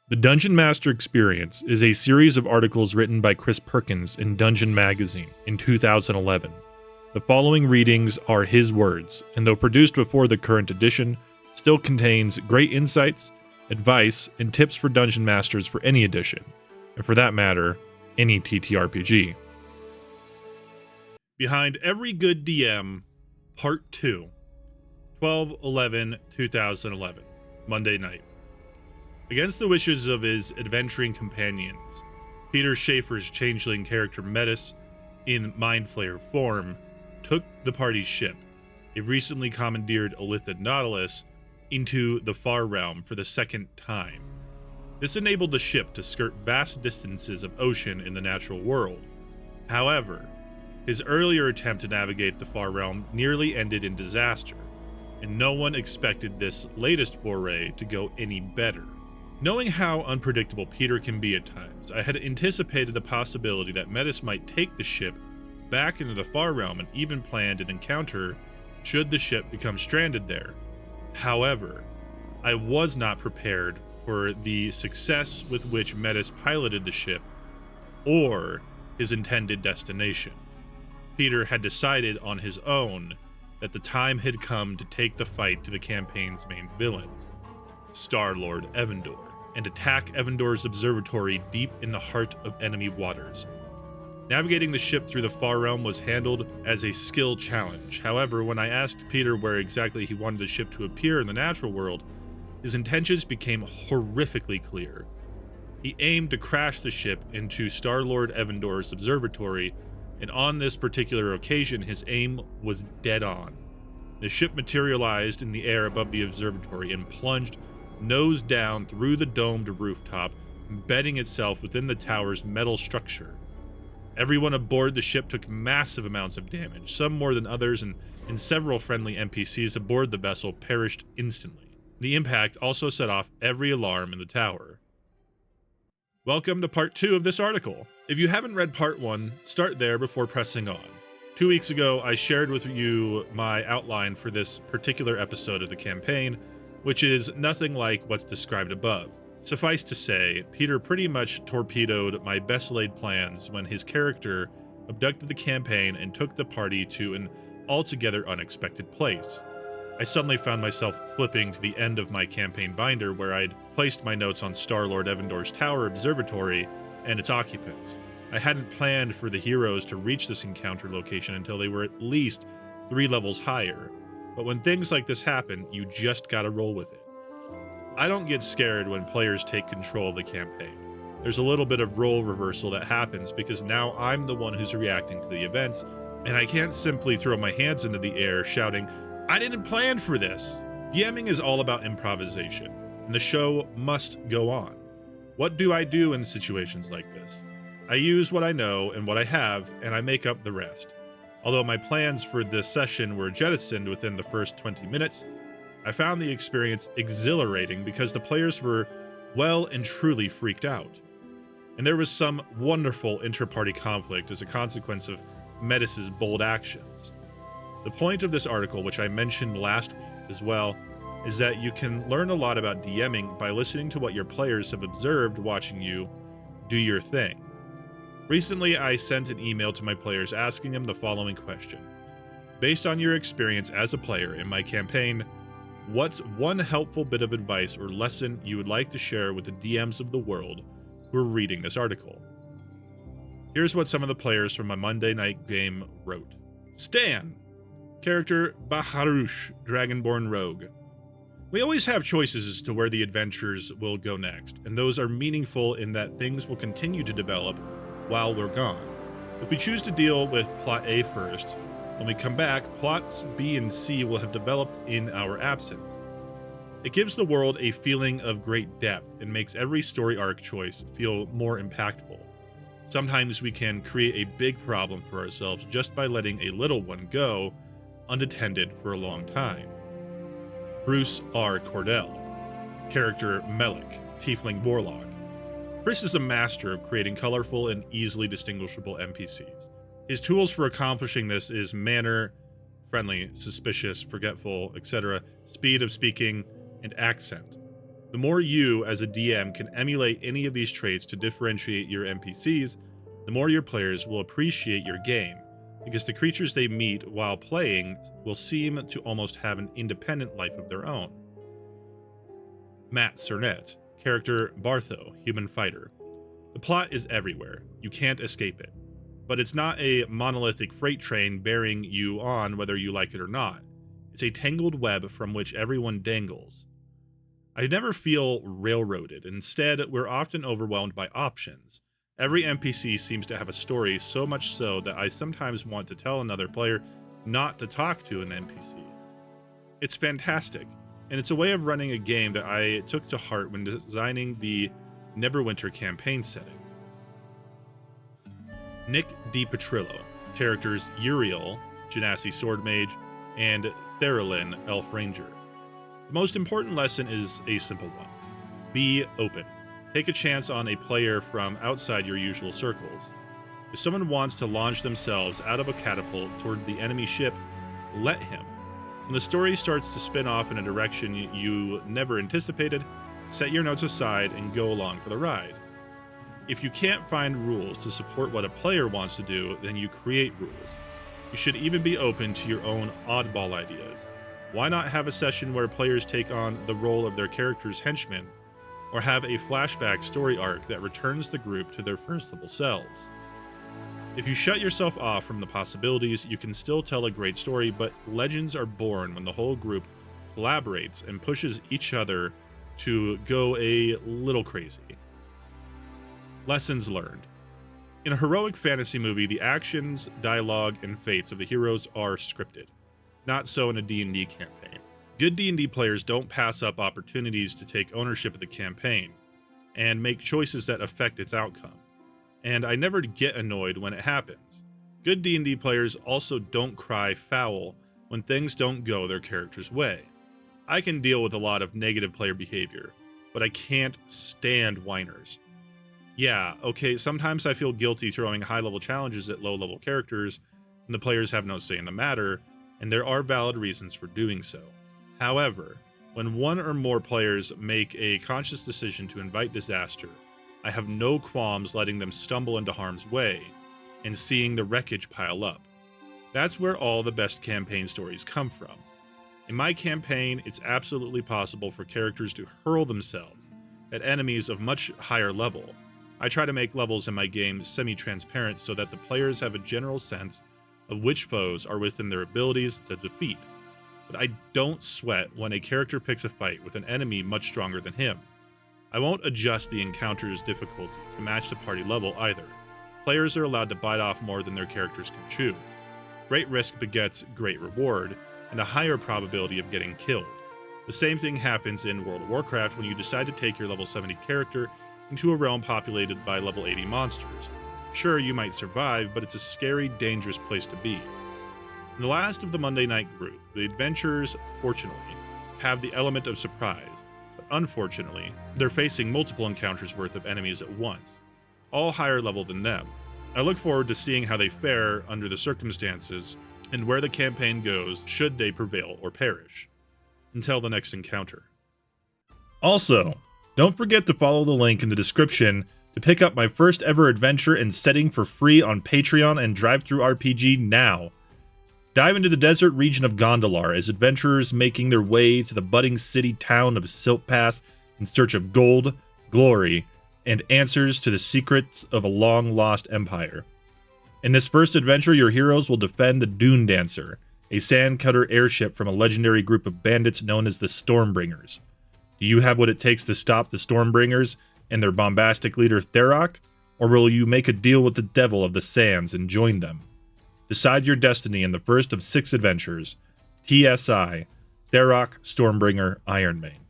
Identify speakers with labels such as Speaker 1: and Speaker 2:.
Speaker 1: The Dungeon Master Experience is a series of articles written by Chris Perkins in Dungeon Magazine in 2011. The following readings are his words, and though produced before the current edition, still contains great insights, advice, and tips for Dungeon Masters for any edition, and for that matter, any TTRPG. Behind Every Good DM, Part 2, 12/11/2011, Monday night. Against the wishes of his adventuring companions, Peter Schaefer's changeling character Metis, in Mind Flayer form, took the party's ship, a recently commandeered Elithid Nautilus, into the Far Realm for the second time. This enabled the ship to skirt vast distances of ocean in the natural world. However, his earlier attempt to navigate the Far Realm nearly ended in disaster, and no one expected this latest foray to go any better. Knowing how unpredictable Peter can be at times, I had anticipated the possibility that Metis might take the ship back into the Far Realm and even planned an encounter should the ship become stranded there. However, I was not prepared for the success with which Metis piloted the ship or his intended destination. Peter had decided on his own that the time had come to take the fight to the campaign's main villain, Star-Lord Evandor, and attack Evandor's observatory deep in the heart of enemy waters. Navigating the ship through the Far Realm was handled as a skill challenge. However, when I asked Peter where exactly he wanted the ship to appear in the natural world, his intentions became horrifically clear. He aimed to crash the ship into Star-Lord Evandor's observatory, and on this particular occasion, his aim was dead on. The ship materialized in the air above the observatory and plunged nose down through the domed rooftop, embedding itself within the tower's metal structure. Everyone aboard the ship took massive amounts of damage, some more than others, and several friendly NPCs aboard the vessel perished instantly. The impact also set off every alarm in the tower. Welcome to part 2 of this article. If you haven't read part 1, start there before pressing on. 2 weeks ago, I shared with you my outline for this particular episode of the campaign, which is nothing like what's described above. Suffice to say, Peter pretty much torpedoed my best laid plans when his character abducted the campaign and took the party to an altogether unexpected place. I suddenly found myself flipping to the end of my campaign binder where I'd placed my notes on Star-Lord Evandor's Tower Observatory and its occupants. I hadn't planned for the heroes to reach this encounter location until they were at least 3 levels higher. But when things like this happen, you just gotta roll with it. I don't get scared when players take control of the campaign. There's a little bit of role reversal that happens because now I'm the one who's reacting to the events, and I can't simply throw my hands into the air shouting, "I didn't plan for this!" DMing is all about improvisation, and the show must go on. What do I do in situations like this? I use what I know and what I have, and I make up the rest. Although my plans for this session were jettisoned within the first 20 minutes, I found the experience exhilarating because the players were well and truly freaked out. And there was some wonderful inter-party conflict as a consequence of Metis' bold actions. The point of this article, which I mentioned last week as well, is that you can learn a lot about DMing by listening to what your players have observed watching you do your thing. Recently, I sent an email to my players asking them the following question. Based on your experience as a player in my campaign, what's one helpful bit of advice or lesson you would like to share with the DMs of the world who are reading this article? Here's what some of the players from my Monday night game wrote. Stan, character Baharush, Dragonborn Rogue. We always have choices as to where the adventures will go next, and those are meaningful in that things will continue to develop while we're gone. If we choose to deal with plot A first, when we come back, plots B and C will have developed in our absence. It gives the world a feeling of great depth and makes every story arc choice feel more impactful. Sometimes we can create a big problem for ourselves just by letting a little one go unattended for a long time. Bruce R. Cordell, character Melik, Tiefling Warlock. Chris is a master of creating colorful and easily distinguishable NPCs. His tools for accomplishing this is manner, friendly, suspicious, forgetful, etc., speed of speaking, and accent. The more you, as a DM, can emulate any of these traits to differentiate your NPCs, the more your players will appreciate your game, because the creatures they meet while playing will seem to almost have an independent life of their own. Matt Cernet, character Bartho, human fighter. The plot is everywhere. You can't escape it. But it's not a monolithic freight train bearing you on whether you like it or not. It's a tangled web from which everyone dangles. I never feel railroaded. Instead, we're often overwhelmed by options. Every NPC seems to have a story, so much so that I sometimes want to tell another player not to talk to an NPC. It's fantastic, and it's a way of running a game that I took to heart when designing the Neverwinter campaign setting. Nick DiPetrillo, characters Uriel, Genasi Sword Mage, and Therilyn, Elf Ranger. The most important lesson is a simple one. Be open. Take a chance on a player from outside your usual circles. If someone wants to launch themselves out of a catapult toward the enemy ship, let him. When the story starts to spin off in a direction you never anticipated, set your notes aside and go along for the ride. If you can't find rules to support what a player wants to do, then you create rules. You should even be open to your own oddball ideas. Why not have a session where players take on the role of their character's henchmen, or have a flashback story arc that returns the group to their first level selves? If you shut yourself off from the possibilities, you can still tell a great story, but legends are born when the whole group collaborates and pushes each other to go a little crazy. Lessons learned. In a heroic fantasy movie, the actions, dialogue, and fates of the heroes are scripted. Not so in a D&D campaign. Good D&D players don't pass up opportunities to take ownership of the campaign and make choices that affect its outcome. And I never get annoyed when it happens. Good D&D players also don't cry foul when things don't go their character's way. I can deal with a lot of negative player behavior, but I can't stand whiners. Yeah, okay, sometimes I feel guilty throwing high-level challenges at low-level characters, and the players have no say in the matter, and there are valid reasons for doing so. However, when one or more players make a conscious decision to invite disaster, I have no qualms letting them stumble into harm's way and seeing the wreckage pile up. That's where all the best campaign stories come from. In my campaign, it's absolutely possible for characters to hurl themselves at enemies of much higher level. I try to make levels in my game semi-transparent so that the players have a general sense of which foes are within their abilities to defeat. But I don't sweat when a character picks a fight with an enemy much stronger than him. I won't adjust the encounter's difficulty to match the party level either. Players are allowed to bite off more than their characters can chew. Great risk begets great reward, and a higher probability of getting killed. The same thing happens in World of Warcraft when you decide to take your level 70 character into a realm populated by level 80 monsters. Sure, you might survive, but it's a scary, dangerous place to be. In the last of the Monday night group, the adventurers, fortunately, have the element of surprise, but unfortunately, they're facing multiple encounters worth of enemies at once, all higher level than them. I look forward to seeing how they fare under the circumstances and where the campaign goes should they prevail or perish. Until the next encounter. Also, don't forget to follow the link in the description to pick up my first ever adventure and setting for free on Patreon and DriveThruRPG now. Dive into the desert region of Gondolar as adventurers making their way to the budding city town of Siltpass in search of gold, glory, and answers to the secrets of a long-lost empire. In this first adventure, your heroes will defend the Dune Dancer, a sandcutter airship from a legendary group of bandits known as the Stormbringers. Do you have what it takes to stop the Stormbringers and their bombastic leader Tharok, or will you make a deal with the devil of the sands and join them? Decide your destiny in the first of 6 adventures. TSI, Tharok, Stormbringer, Ironmane.